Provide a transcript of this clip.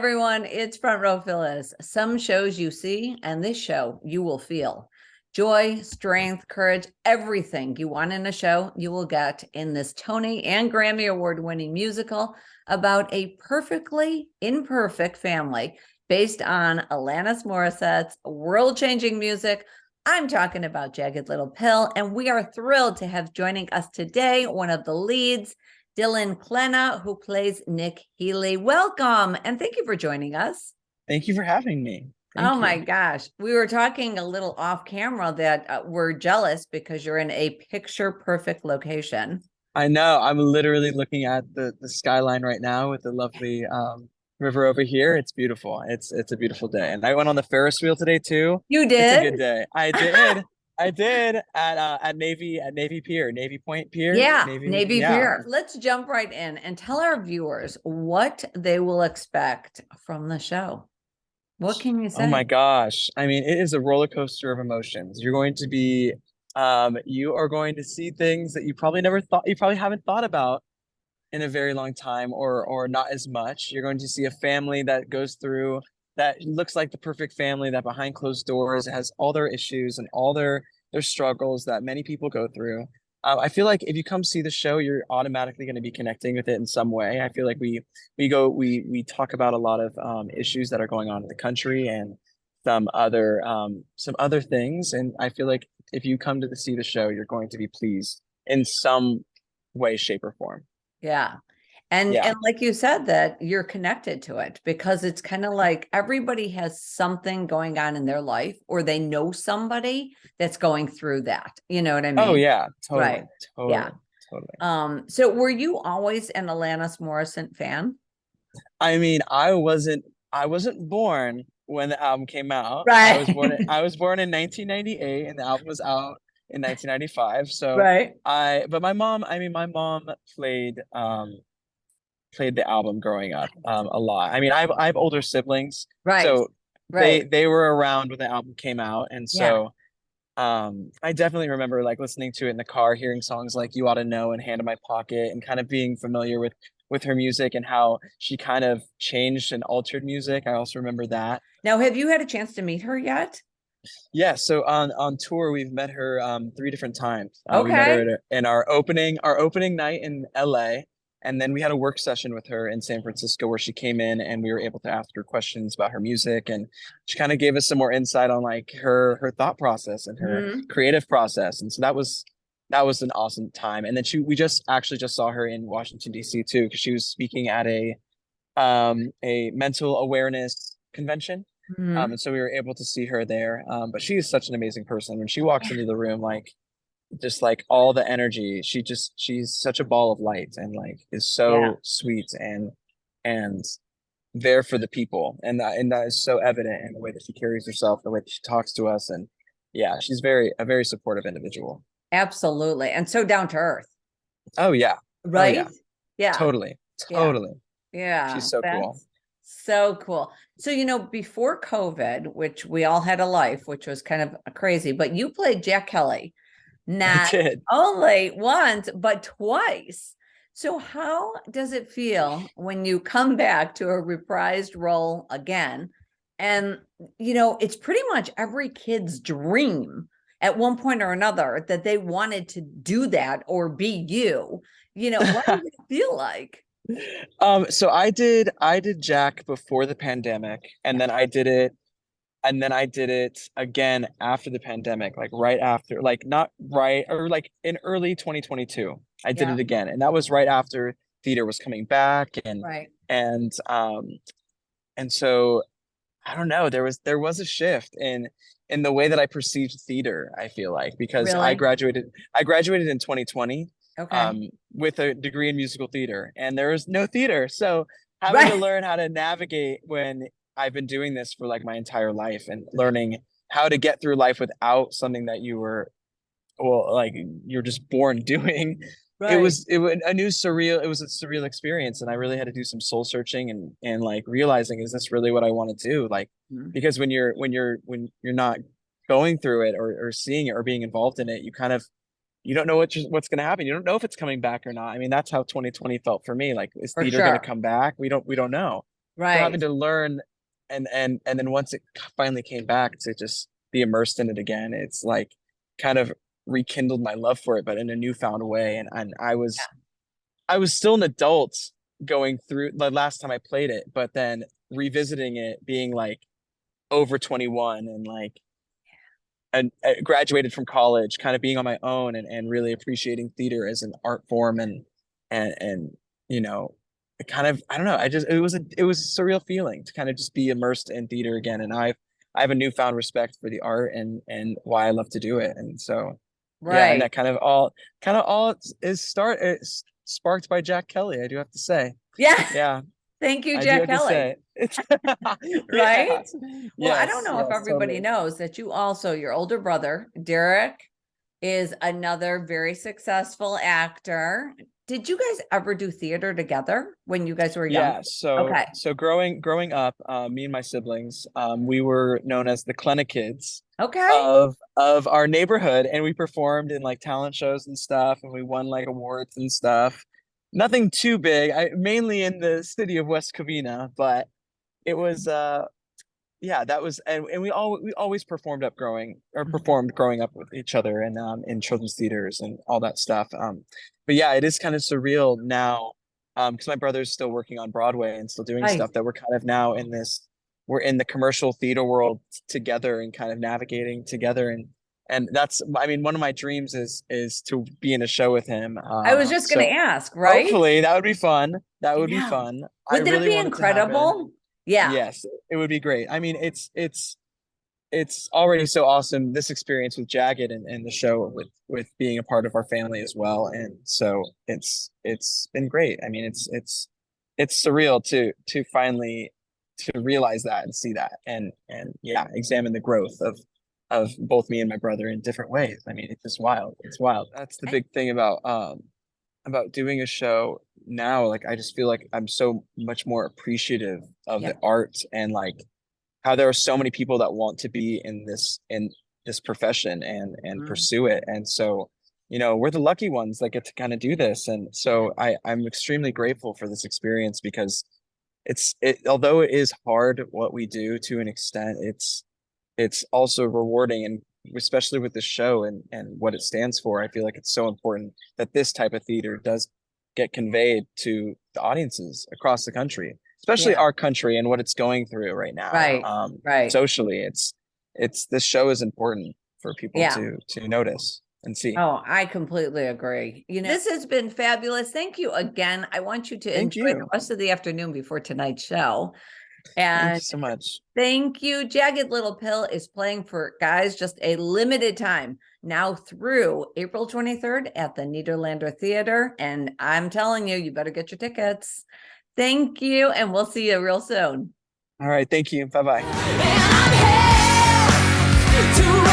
everyone, it's Front Row Phyllis. Some shows you see, and this show you will feel. Joy, strength, courage, everything you want in a show, you will get in this Tony and Grammy Award winning musical about a perfectly imperfect family based on Alanis Morissette's world changing music. I'm talking about Jagged Little Pill, and we are thrilled to have joining us today one of the leads, Dillon Klena, who plays Nick Healy. Welcome, and thank you for joining us. Thank you for having me. Oh Thank you. my gosh. We were talking a little off camera that we're jealous because you're in a picture perfect location. I know I'm literally looking at the skyline right now with the lovely river over here. It's beautiful. It's a beautiful day. And I went on the Ferris wheel today too. You It's a did? good day. I did. I did at Navy Pier, Navy Point Pier, Yeah, Navy. Navy Yeah. Pier. Let's jump right in and tell our viewers what they will expect from the show. What can you Oh my say? gosh. I mean, it is a roller coaster of emotions. You are going to see things that you probably haven't thought about in a very long time or not as much. You're going to see a family that goes through that looks like the perfect family that behind closed doors has all their issues and all their struggles that many people go through. I feel like if you come see the show, you're automatically going to be connecting with it in some way. I feel like we talk about a lot of issues that are going on in the country and some other things, and I feel like if you come to see the show, you're going to be pleased in some way, shape, or form. Yeah. And Yeah. like you said, that you're connected to it because it's kind of like everybody has something going on in their life or they know somebody that's going through that. You know what I Oh mean? yeah, totally, Right. Yeah. totally, totally. So were you always an Alanis Morissette fan? I mean, I wasn't born when the album came out. Right. I was born in 1998 and the album was out in 1995. So Right. but my mom played the album growing up a lot. I mean, I have older siblings, Right. so Right. they were around when the album came out, and Yeah. so I definitely remember like listening to it in the car, hearing songs like "You Ought to Know" and "Hand in My Pocket," and kind of being familiar with her music and how she kind of changed and altered music. I also remember that. Now, have you had a chance to meet her yet? Yeah, so on tour we've met her three different times. We met her Okay. in our opening night in LA, and then we had a work session with her in San Francisco where she came in and we were able to ask her questions about her music, and she kind of gave us some more insight on like her thought process and her Mhm. creative process. And so that was an awesome time. And then we just actually just saw her in Washington D.C. too because she was speaking at a mental awareness convention. Mhm. And so we were able to see her there. But she is such an amazing person. When she walks Yeah. into the room, like just like all the energy, she's such a ball of light and like is Yeah. so sweet and there for the people. And that is so evident in the way that she carries herself, the way that she talks to us. And yeah, she's a very supportive individual. Absolutely. And so down to earth, Oh yeah. Oh right? yeah. Yeah. Totally. Yeah. Totally. Yeah. She's so cool. That's so cool. So, before COVID, which we all had a life, which was kind of crazy, but you played Jack Kelly I not did. only once, but twice. So, how does it feel when you come back to a reprised role again? And, it's pretty much every kid's dream at one point or another that they wanted to do that or be you. What does it feel like? So I did Jack before the pandemic, Yeah. and then I did it again after the pandemic, like right after, like not right or like in early 2022. I did Yeah. it again, and that was right after theater was coming back, Right. and and so I don't know, there was a shift in the way that I perceived theater, I feel like, because Really? I graduated in 2020 Okay. with a degree in musical theater, and there was no theater. So having to Right. learn how to navigate when I've been doing this for like my entire life and learning how to get through life without something that you were well like you're just born doing. Right. It was a new surreal it was a surreal experience, and I really had to do some soul searching and like realizing, is this really what I want to do, like Mhm. because when you're not going through it or seeing it or being involved in it, you kind of you don't know what's going to happen. You don't know if it's coming back or not. I mean, that's how 2020 felt for me. Like, is For theater going to sure. come back? We don't know. for having Right. to learn, and then once it finally came back to just be immersed in it again, it's like kind of rekindled my love for it, but in a newfound way. And I was still an adult going through the last time I played it, but then revisiting it, being like over 21 and like and graduated from college, kind of being on my own and really appreciating theater as an art form and you know, it kind of I don't know, I just it was a surreal feeling to kind of just be immersed in theater again. And I have a newfound respect for the art and why I love to do it. And so yeah, and Right. that kind of all is sparked by Jack Kelly, I do have to say. Yeah. Yeah, Thank you, I do Jack have to Kelly. say. It's Right. yeah. Well, I don't Yes, know if yes, everybody totally. knows that you also, your older brother, Derek, is another very successful actor. Did you guys ever do theater together when you guys were young? Yeah, so Okay. growing up, me and my siblings, we were known as the Klena kids Okay. of our neighborhood, and we performed in like talent shows and stuff, and we won like awards and stuff. Nothing too big, I mainly in the city of West Covina, but it was yeah, that was and we always Mhm. performed growing up with each other and in children's theaters and all that stuff. But yeah, it is kind of surreal now, because my brother's still working on Broadway and still doing Right. stuff, that we're kind of now in this we're in the commercial theater world together and kind of navigating together. And that's, I mean, one of my dreams is to be in a show with him. I was just going So to ask, right? hopefully that would be fun. That would be Yeah. fun. I Would that really be want it to happen. incredible? Yeah. Yes, it would be great. I mean, it's already so awesome, this experience with Jagged and the show with being a part of our family as well. And so it's been great. I mean, it's surreal to finally to realize that and see that and yeah, examine the growth of both me and my brother in different ways. I mean, it's just wild. It's wild. That's the I- big thing about doing a show now. Like, I just feel like I'm so much more appreciative of Yeah. the art and like how there are so many people that want to be in this profession and Mm. pursue it. And so, we're the lucky ones that get to kind of do this. And so I'm extremely grateful for this experience because although it is hard what we do to an extent, it's also rewarding. And especially with the show and what it stands for, I feel like it's so important that this type of theater does get conveyed to the audiences across the country, especially Yeah. our country and what it's going through right now. Right. Right. Socially, it's this show is important for people Yeah. to notice and see. Oh, I completely agree. This has been fabulous. Thank you again. I want you to Thank enjoy the you. rest of the afternoon before tonight's show. Thank And you so much. thank you. Jagged Little Pill is playing for guys just a limited time now through April 23rd at the Nederlander Theater. And I'm telling you, you better get your tickets. Thank you. And we'll see you real soon. All right. Thank you. Bye bye. And I'm here to